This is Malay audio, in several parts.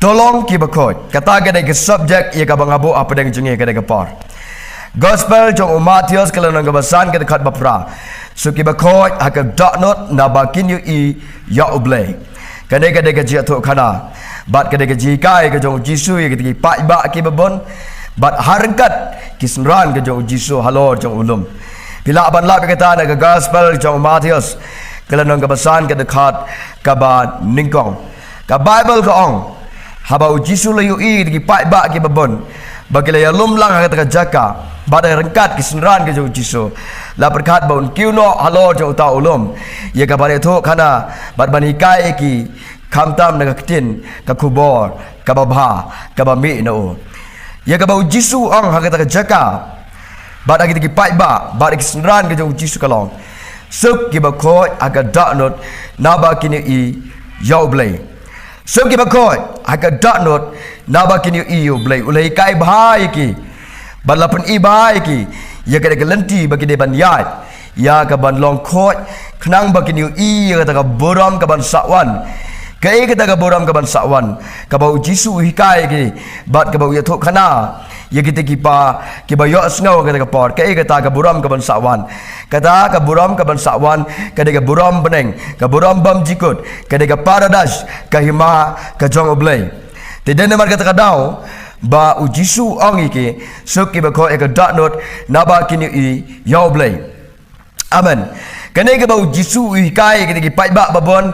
tolong kibakot kata kedai ke subjek ia ka bangabu apa dengan jengi kedai ke par gospel jong Matius kalau nang kebasan ke dekat bapra so kibakot hak dot not na bakin yu I ya ublay kedai ke jiatu kana bat kedai ke jikai ke jong Jisu ye ke pai ba ki babon bat harangkat kisnran ke jong Jisu halor jong ulum bila ban la kata na ke gospel jong Matius kalau nang kebasan ke dekat kaba ningkong ka Bible ka ong habau Jisu layu I di pai ba ki babon bagi la lum lang hak ta jaka bat rengkat kisnran ke jong Jisu la berkat baun kiuno halor jong ta ulum ye ka bare tho kana bat banikai ki kamtam na ketin ka kubor ka babha ka bami no ya ka bau Jisu ang hak ta jaka bat agi ki pai ba bat kisnran ke jong Jisu kalong suk ki bakoi aga daknot naba kini I yau blai suk ki bakoi aga daknot naba kini I yau blai ulai kai bahai ki balapan I bahai ki ya ka lenti bagi de ban yai ya ka ban long khoi khnang bagi ni I ya ka boram ka ban sawan kai ka ka boram ka ban sawan ka bau Jisu hikai ki bat ka bau ya thok khana ya kita kipa kiba yo sngaw ka por kai ka ka boram ka ban sawan kata ka boram ka ban sawan ka de ka boram beneng ka boram bam jikut ka de ka paradise ka hima ka jong oblay te den mar kata ka dau ba u Jisu ang iki so kiba ko ka dot not naba kini I yo oblay amen kene ke bau Jisu hikai ke pai ba babon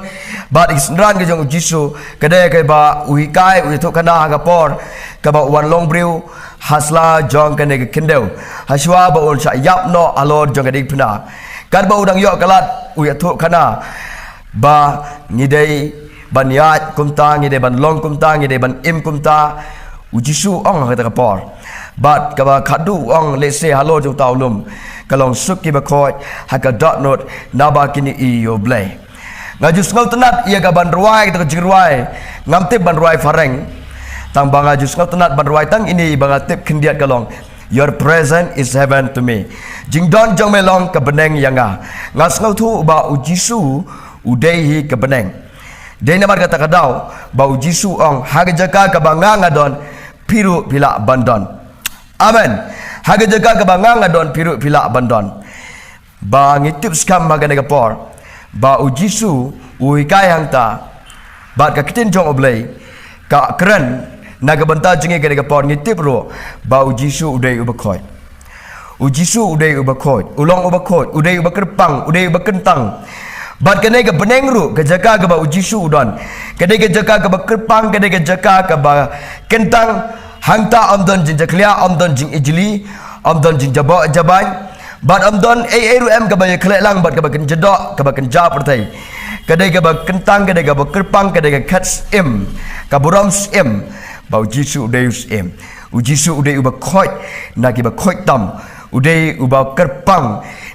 ba isran ke jong Jisu kede ke ba hikai u to kana ga por ka ba wan long briu hasla jong kene ke kendeu haswa ba on sa yap no alor jong ke pna kan ba udang yo kalat u to kana ba ngidei ban yat kumta ngidei ban long kumta ngidei ban im kumta u Jisu ong ka por bat ka ba khadu ong le se halo jong taulum kalong suki bakoi haka dot note naba kini I yo blay ngajus ngau tenat ia ka ban ruai kita jirwai ngamtip ban ruai fareng tang banga jus ngau tenat ban ruai tang ini banga tip kendiat kalong your presence is heaven to me jing don jong melong ka beneng yanga ngas ngau thu ba u Jisu udai hi ka beneng dei namar kata kadau ba u Jisu ong haga jaka ka banga ngadon piru bila bandon amen haga jaga ka bangang adon piru pila bandon ba ngitip skam magane ka por ba u Jisu ui kai hangta ba ka kitin jong oblay ka keren naga banta jingi ka por ngitip ro ba u Jisu udai ubakoi u Jisu udai ubakoi ulong ubakoi udai ubakerpang udai ubakentang bat kene ka beneng ru ka jaga ka ba u Jisu udon kene ka jaga ka bakerpang kene ka jaga ka ba kentang hangta amdon jin jaklia amdon jin ijli amdon jin jaba jaban bat amdon rum ka ba khlek lang bat ka ba kenjedok ka ba kenja pertai kadai ka ba kentang kadai ka ba kerpang kadai ka khats im ka buram im ba Jisu deus im u Jisu udai uba khoi na ki ba khoi tam udai uba kerpang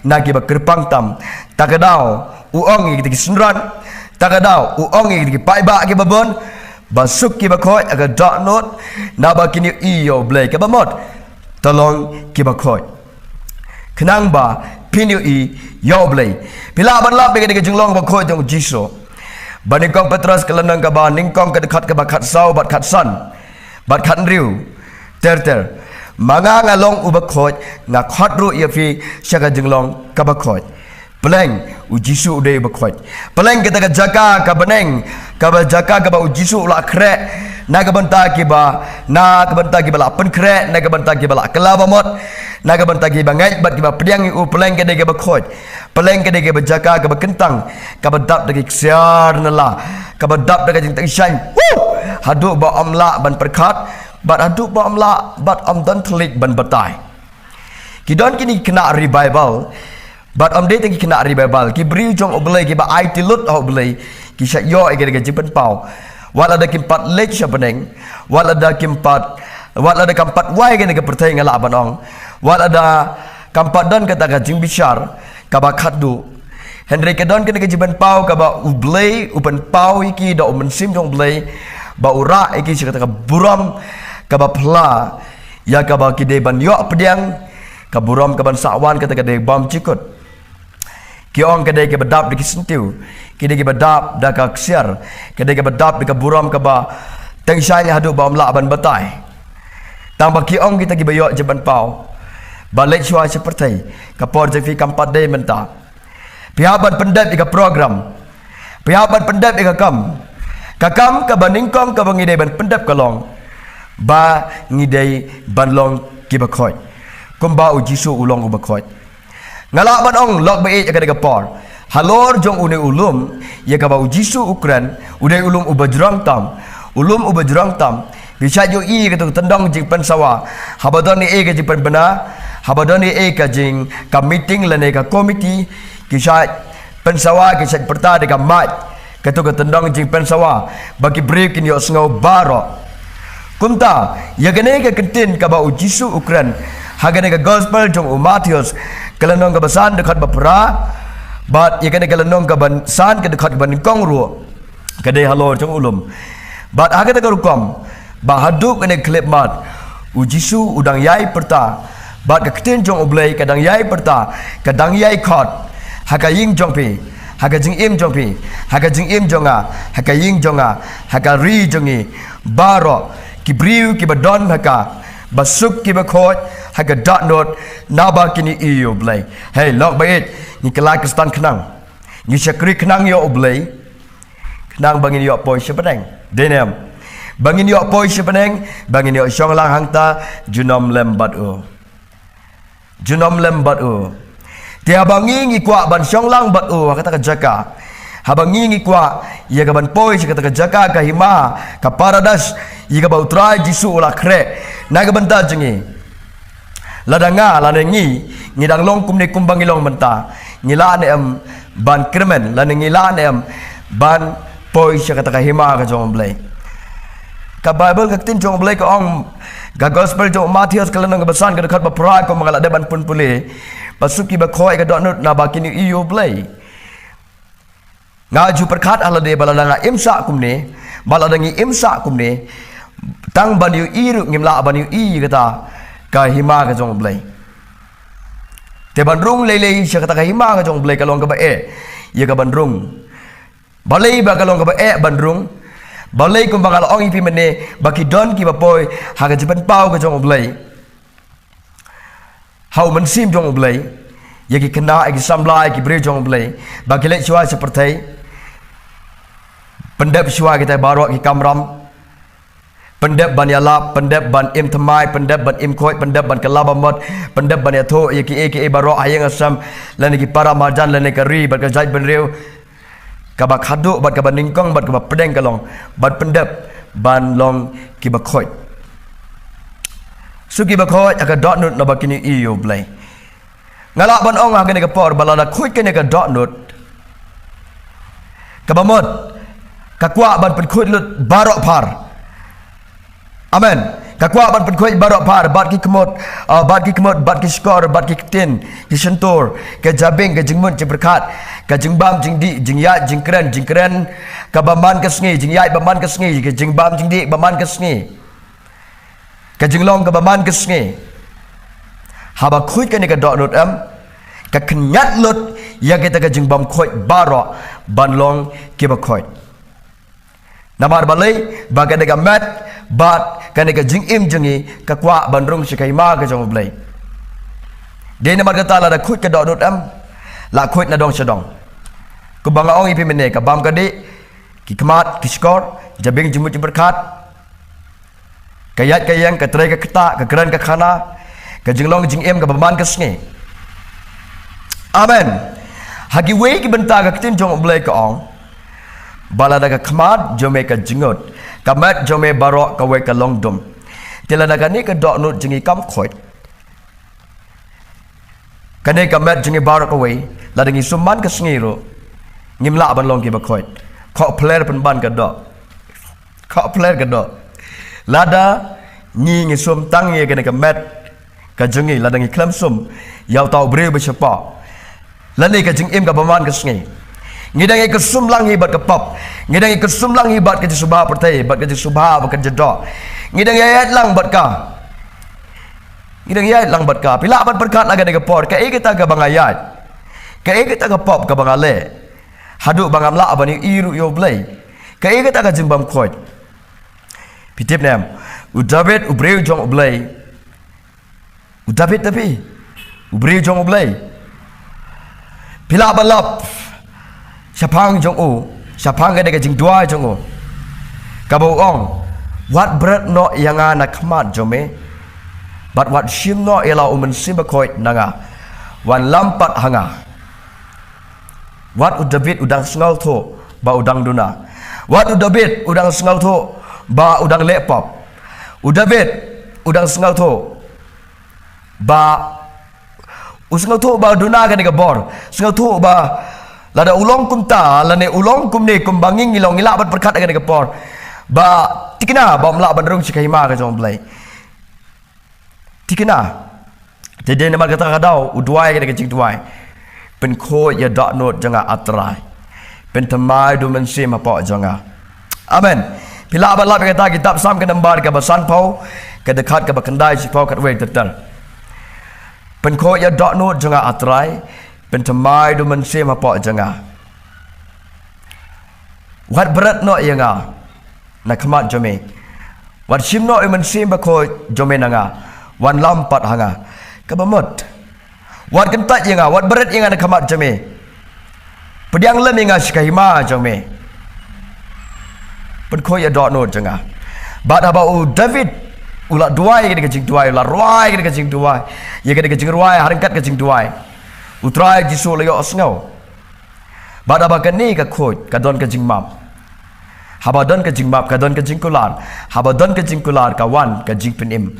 na ki ba kerpang tam takadau u ong ki sunran takadau u ong ki pai ba ki babon basuk ki bakoi aga dot not naba kini I yo blay ka bamot tolong ki bakoi kenang ba pinu I yo blay bila ban la be ke jinglong bakoi jong Jisu baningkong Petrus kelenang ka ba ningkong ka dekat ka ba khat sau bat khat san bat khat riu ter manga ngalong u bakoi nga khat ru ya fi syaga jinglong ka bakoi peleng u Jisu udai bakoi peleng kita ka jaga ka beneng ka ba jaga ka ba u Jisu la krek na ka banta ki ba na ka banta ki ba la pen krek na ka banta ki ba la kala ba mot na ka banta ki ba ngai bat ki ba pediang u peleng ka de ka bakoi peleng ka de ka ba jaga ka ba kentang ka ba dap de ki siar na la ka ba dap de ka jing tang shang hadu ba amla ban perkat bat hadu ba amla bat am dan telik ban batai kidon kini kena revival but day tangi kena revival ki bri jong oblay ki ba ai tilut oblay ki sya yo e ga jipen pau wala da kimpat lek sya beneng wala da kampat wai ga pertai ngala banong wala da kampat don kata ga jing bishar ka ba khadu Henry kedon kena ga jipen pau ka ba oblay upen pau iki da mensim jong oblay ba ura iki sya kata ka buram ka ba pla ya ka ba ki de ban yo pediang ka buram ka ban sawan kata ka de bam cikut kiong kedai ke bedap di kisentiu kedai ke bedap da ka ksiar kedai ke bedap di ka buram ka ba tang sai hadu bom la ban batai tang baki ong kita gi bayok je ban pau balik shua seperti kapor je fi kampat de menta pihak ban pendap ika program pihak ban pendap ika kam kakam ka baningkong ka bangide ban pendap kalong ba ngidei ban long ki bakhoi kumba ujisu ulong bakhoi ngalak ban ong lok be ika de kapor halor jong une ulum ya ka ba ujisu ukran udai ulum ubajrang tam ulum ubajrang tam bisa jo i ka tu tendang jing pen sawa habadon ni e ka jing pen bena habadon ni e ka jing ka meeting lane ka komiti kisah pen sawa kisah perta de ka mat ka tu ka tendang jing pen sawa bagi break in yo sngau baro kumta ya gane ka kentin ka ba ujisu ukran hagane ka gospel jong Matius kalanong ka basan dekat bapra bat ya kena kalanong ka ban san ka dekat ban kong ru ka de halor jong ulum bat agak tak rukom bahaduk kena klip mat ujisu udang yai perta bat ka ketin jong oblay kadang yai perta kadang yai khot haka ying jong pi haka jing im jong pi haka jing im jonga haka ying jonga haka ri jongi baro kibriu ki badon haka basuk ki bakhot haka dot not naba kini iyo oblay hey lok bait ni kelak kestan kenang ni syakri kenang yo oblay kenang bangin yo poi sepedeng denem bangin yo poi sepedeng bangin yo syong lang hangta junom lembat u junom lembat u tia bangi ngi kwa ban syong lang bat u kata ka jaka habangi ngi kwa ya ka ban poi kata ka jaka ka hima ka paradas ya ka bautra jisu ula kre na ka banta jengi ladanga lanengi ngidang long kum ne kumbang ilong menta ngila ne am ban kremen lanengi la ne am ban poi kata ka hima ka jong blai ka bible ka tin jong blai ka ong ga gospel jong Matius kalanang ka basan ka dekat bapra ko mangala de ban pun pule pasuki ba khoi ka donut na bakini iyo blai ngaju perkat alade baladanga imsa kumne baladangi imsa kumne tang ban yu iru ngimla ban yu i kata ka hima ka jong blai te ban rung lele sya kata ka hima ka jong blai kalong ka ba ya ka ban rung balai ba kalong ka ba ban rung balai kum bangala ong ipi mene baki don ki ba poi ha ka jiban pau ka jong blai hau man sim jong blai ya ki kena ki samlai ki bre jong blai baki lek chua seperti pendap chua kita barok ki kamram pendap ban yalap pendap ban im thamai pendap ban im khoi pendap ban kalabamot pendap ban yatho ya ki barok ayang asam lan ki para marjan lan ki ri bat ka jai ban reu ka ba khadu bat ka ban ningkong bat ka ba pedeng kalong bat pendap ban long ki ba khoi suki ba khoi aka dot nut no bakini iyo blai ngalak ban ong ha kene ka por balada khoi kene ka dot nut ka ba mot ka kwa ban pen khoi lut barok par amen kakwa ban pen khoi barok par bat ki kemot bat ki skor bat ki tin ki sentor ke jabing ke jingmun ci berkat ke jingbam jingdi jingya jingkren ka baman ke sngi jingyai baman ke sngi ke jingbam jingdi baman ke sngi ke jinglong ke baman ke sngi haba khoi ke ne ka dot not am ka knyat lut ya kita ke jingbam khoi barok ban long ki ba khoi namar balai bagai dega mat bat kan dega jing im jengi ka kwa bandrung sikai ma ka jong blai de namar kata la da khut ka dot am la khut na dong sedong ku banga ong ipi mene ka bam ka de ki kmat ki skor jabing jumut berkat kayat kayang ka trai ka kata ka kran ka khana ka jinglong jing im ka baman ka sngi amen hagi we ki benta ka tin jong blai ka ong balada ka kmat jome ka jingot kamat jome barok ka we ka longdom tilada ka ni ka dok nut jingi kam khoi kane kamat jingi barok ka we ladangi suman ka sngiru ngimla ban long ki ba khoi kho player pen ban ka dok kho player ka dok lada ni ngi sum tang ye kane kamat ka jingi ladangi klam sum yaw tau bre ba chapa lani ka jing im ka baman ka sngi ngidang ikut sumlang hibat ke pop ngidang ikut sumlang hibat ke subha pertai bat ke subha ba ke jedok ngidang yayat lang bat ka ngidang yayat lang bat ka pila bat berkat laga de por ke kita ke bangayat ke kita ke pop ke bangale hadu bangam la abani iru yo blai ke kita ke jimbam khoi Pitip nem. David ubreu jong ublay. David tapi ubreu jong ublay. Pila balap. Siapang jong u. Siapang kada kajing dua jong u. Kabau ong. Wat berat no yang anak kemat jome. But wat shim no ialah umen simbakoi nanga. Wan lampat hanga. Wat David udang sengal to ba udang duna. Wat David udang sengal to ba udang lepop. David udang sengal to ba sengal to ba duna kan bor. Sengal to ba lada ulong kumta lane ulong kumne kumbanging ilong ila bat berkat kan por. Ba tikina ba mla bandrung sikahima ka jong blai. Tikina. Jadi nama kata kadau uduai kan kecing duai. Pen ko ya dak not janga atrai. Pen temai du mensim apa janga. Amen. Pila abalap kata kitab Sam ke nembar ke basan pau ke dekat ke bakandai si pau kat wei tetal. Pen ko ya dak not janga atrai. Pen temai du mensim apa janga. Wat berat no yanga. Nak kemat jome. Wat sim no mensim ba ko jome nanga. Wan lampat hanga. Kabamot. Wat kentat yanga, wat berat yanga nak kemat jome. Pediang lem yanga sikahima jome. Penkoy adot no janga. Bad abau David ulat duai ke kecing duai, ulat ruai ke kecing duai. Ye ke kecing ruai harangkat kecing duai. Utrai jisu leyo osngau. Bad abau keni ke khoj kadon kecing map. Habadon kecing map kadon kecing kular. Habadon kecing kular kawan kecing penim.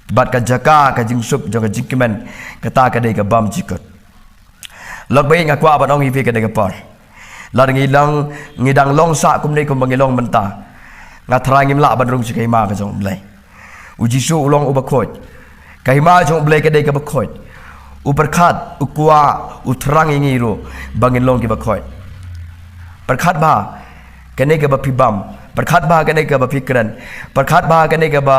Bad ka jaka kecing sup jong kecing kemen kata kadai ke bam jikot. Lok bayi ngakwa abang ifi kadai ke por. Lar ngilang ngidang long sa kum nei kum bangilong menta ngatrangim la bandrung si kaima ka jong blai uji su ulong ubakot kaima jong blai ka dei ka bakot uperkhat ukwa utrang ingiro bangilong ki bakot perkhat ba kene ka ba pibam perkhat ba kene ka ba pikran perkhat ba kene ka ba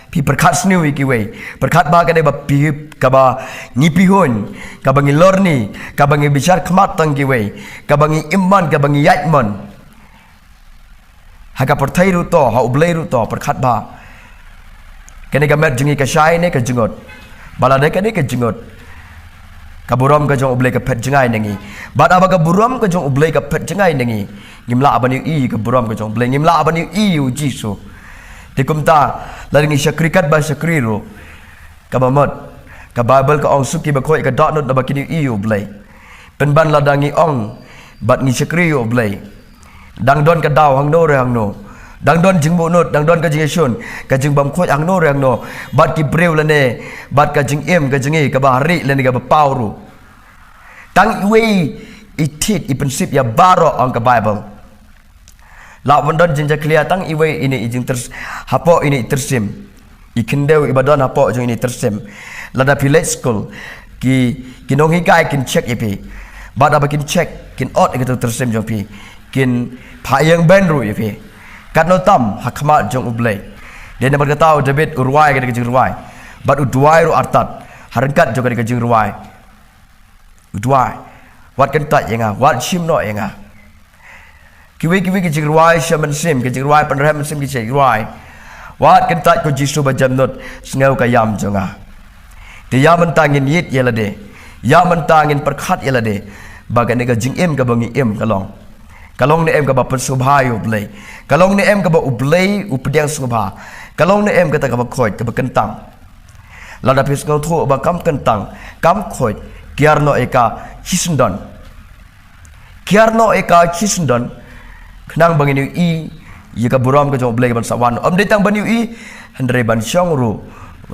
pi perkhat sniu iki we perkhat ba kene ba pi ka ba ngipihon ka bangi lorni ka bangi bicar kemat tangki we ka bangi iman ka bangi yatmon haka pertai ru to ha ublei ru to perkhat ba kene ka met jengi ka syai ne ka jengot balade kene ka jengot ka buram ka jong ublei ka pet jengai nengi bad aba ka buram ka jong ublei ka pet jengai nengi ngimla abani i ka buram ka jong ublei ngimla abani i u jisu dikumta laringi syakrikat ba syakriru kabamot ka Bible ka ong suki ba khoi ka dot not na bakini iu blai penban ladangi ong bat ngi syakriu blai dang don ka daw hang no re hang no dang don jing bo not dang don ka jing shun ka jing bam khoi hang no re hang no bat ki breu la ne bat ka jing em ka jingi ka ba hari le ni ka ba pauru tang we itit i prinsip ya baro ong ka Bible la wandon jinja clear tang iwe ini ijing ters hapo ini tersim ikendeu ibadon hapo jong ini tersim lada village school ki nong hikai kin check ipi bada bakin check kin ot gitu tersim jong pi kin phayang benru ipi katno tam hakma jong ublai dia nak berkata David urwai ke kejing ruai bad udwai ru artat harangkat jong ke kejing ruai udwai wat kentat yanga wat shim no yanga kiwi kecing ruai shaman sim kecing ruai penrem sim kecing ruai wat kentat ko jisu bajam not sengau kayam jonga dia mentangin yit yelade ya mentangin perkhat yelade bagan ka jing em ka bangi em kalong ne em ka ba persubhayo blai kalong ne em ka ba ublai updiang subha kalong ne em ka ta ka ba khoi ka ba kentang lada pis ngau tho ba kam kentang kam khoi kiarno eka hisundon kenang bangin i yaka buram ka jong blai ban sawan om detang ban i handre ban syong ru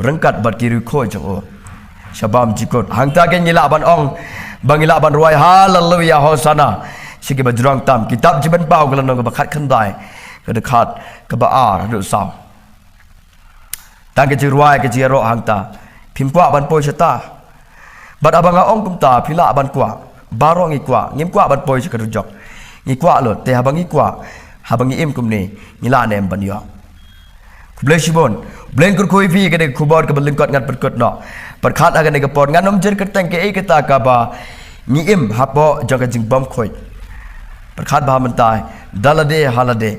rengkat bat kiri kho jong shabam jikot hangta ke ngila ban ong bangila ban ruai haleluya hosana sigi bajrang tam kitab jiban pau ka lanong ka bakhat khandai ka dekat ka ba ar du saw tang ke ruai ke jiro hangta phimpwa ban poi sata bat abanga ong kumta phila ban kwa barong i kwa ngim kwa ban poi ka rujok ngi kwa lo te habangi kwa habangi im kumni ngila nem ban yo kublai shibon blen kur koi vi ke de kubor ke belingkot ngat perkot no perkhat aga ne ke por nganom jer ke tang ke e ke ta ka ba ngi im hapo jaga jing bom khoi perkhat ba mentai dalade halade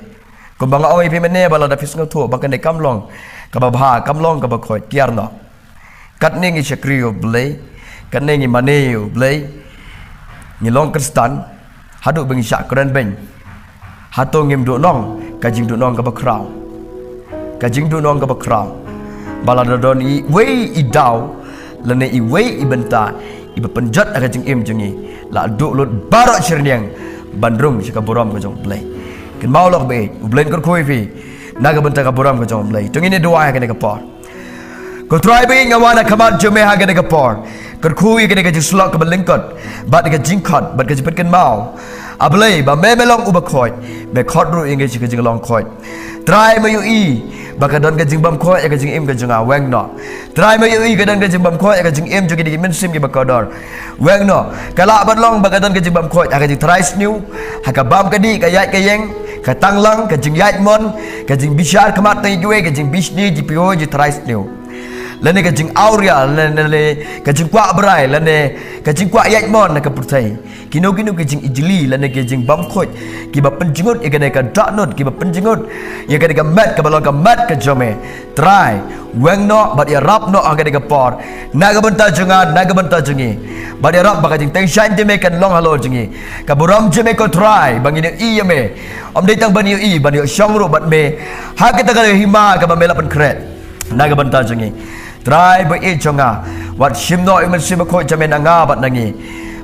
ko banga oi pi mene bala da fis ngotho ba kane kamlong ka ba bha kamlong ka ba khoi kiar no kat ne ngi chakriyo blai kat ne ngi maneyo blai ni long kristan hadu bengi syak kren ben hato ngim du nong ka jing du nong ka ba kraw ka jing du nong ka ba kraw bala da don i wei i daw lene i wei i benta i ba penjat ka jing im jengi la du lut barok sirniang bandrung sika boram ka jong blai kin mau lok be ublen kor khoi fi naga benta ka boram ka jong blai tung ini doa ka ne ka por ko try be ngawana kamat jume ha ka ne ka por kor khui ka ne ka jislok ka belingkot bat ka jingkot bat ka jipet kan mau ablai ba me melong uba khoi be khot ru inge chi ka jing long khoi try ma yu i ba ka don ka jing bam khoi ka jing im ka jing a weng no try ma yu i ka don ka jing bam khoi ka jing im ju ki di men sim ki ba ka dor weng no ka la bat long ba ka don ka jing bam khoi ka jing try sniu ha ka bam ka di ka yai ka yeng ka tang lang ka jing yai mon ka jing bishar kamat tai jue ka jing bishni ji pio ji try sniu lene ka jing auria lene ka jing kwa brai lene ka jing kwa yai mon na ka purtai kino ka jing ijli lene ka jing bam khoi ki ba penjingut e ka ne ka daknot ki ba penjingut ye ka mat ka balong ka mat ka jome try weng no bat ya rap no aga ka por na ka benta junga na ka benta jungi bat ya rap ba ka jing teng shan jeme kan long halo jungi ka buram jeme ko try bangin i me om dei tang ban i ban yo shong ro bat me ha ka ta ka hima ka ba mela pen kret na ka benta jungi try ba e jonga wat shim no imen sim ko jame na nga bat nangi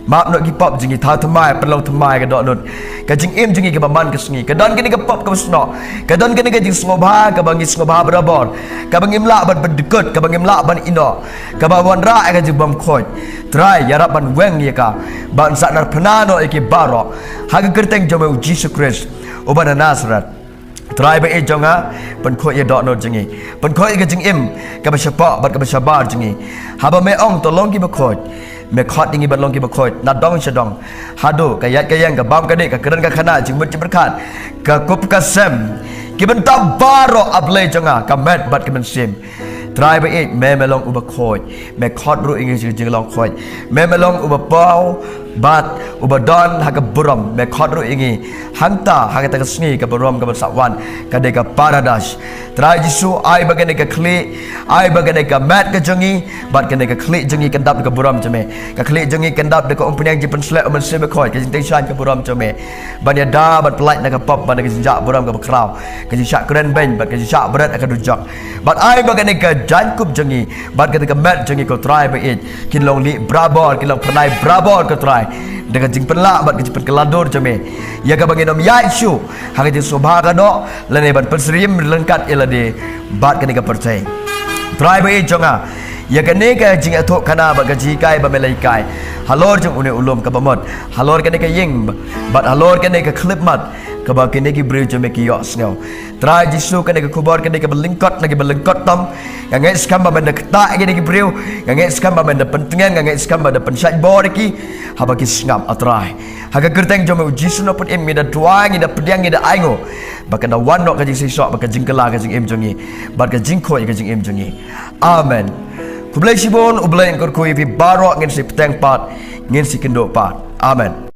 map no ki pop jingi tha thamai pelong thamai ka dot not ka jing im jingi ka baman ka sngi ka don kini ka pop ka sno ka don kini ka jing sngoba ka bangi sngoba berabor ka bangim la ban bedekut ka bangim la ban ino ka ba wan ra ka jing bam khoi try ya rap ban weng ye ka ban sa nar pnano e ki baro ha ka kerteng jome Jesus Christ obana Nazareth try ba e jonga pan khoi ye dot not jingi pan khoi ka jing im ka ba shapa bat ka ba shabar jingi ha ba me ong to long ki ba khoi me khot dingi ban long ki ba khoi na dong shadong hado ka yat ka yang ka bam ka de ka keren ka khana jing bet khat ka kup ka sem ki ban ta baro ablay jonga ka met bat ka ban sim try ba e me melong uba khoi me khot ru ingi jing long khoi me melong uba pau bat uba don ha ka buram me khot ru ingi hanta ha ka ta ka sngi ka buram ka sawan ka de ka paradise try jisu ai ba ka ne ka kli ai ba ka ne ka mat ka jongi bat ka ne ka kli jongi kan dap ka buram jame ka kli jongi kan dap de ka umpenyang ji pen slek men sim khoi ka jing teng shan ka buram jame ban ya da bat pelait na ka pop ban ka jinja buram ka kraw ka ji syak kren ben bat ka ji syak berat ka dujak bat ai ba ka ne ka jan kup jongi bat ka ka mat jongi ko try ba it kin long li brabor kin long pernai brabor ka try dengan jing penlak bat ke jepet kelador jame ya ka bangin om yaisu ha ka jing sobha ka no lene ban persrim lengkat elade bat ka ne ka percay try ba it jonga ya ka ne ka jing athok kana bat ka ji kai ba melai kai halor jong une ulum ka bamot halor ka ne ka ying bat halor ka ne ka clip mat ka ba kene ki bril jame ki yok snow try jisu ka ne ka kubor ka ne ka belingkot lagi belingkot tom yang ngai skam ba benda ketak gini ki bril yang ngai skam ba benda pentingan yang ngai skam ba da pensat bor ki haba ki ngam atrai haga kerteng jome jisu no put em mi da tuang da pediang da aingo baka da wan no ka jing sisok baka jing kala ka jing em jongi bat ka jing khoi ka jing em jongi amen kublai sibon ublai kor koi bi baro ngin si peteng pat ngin si kendo pat amen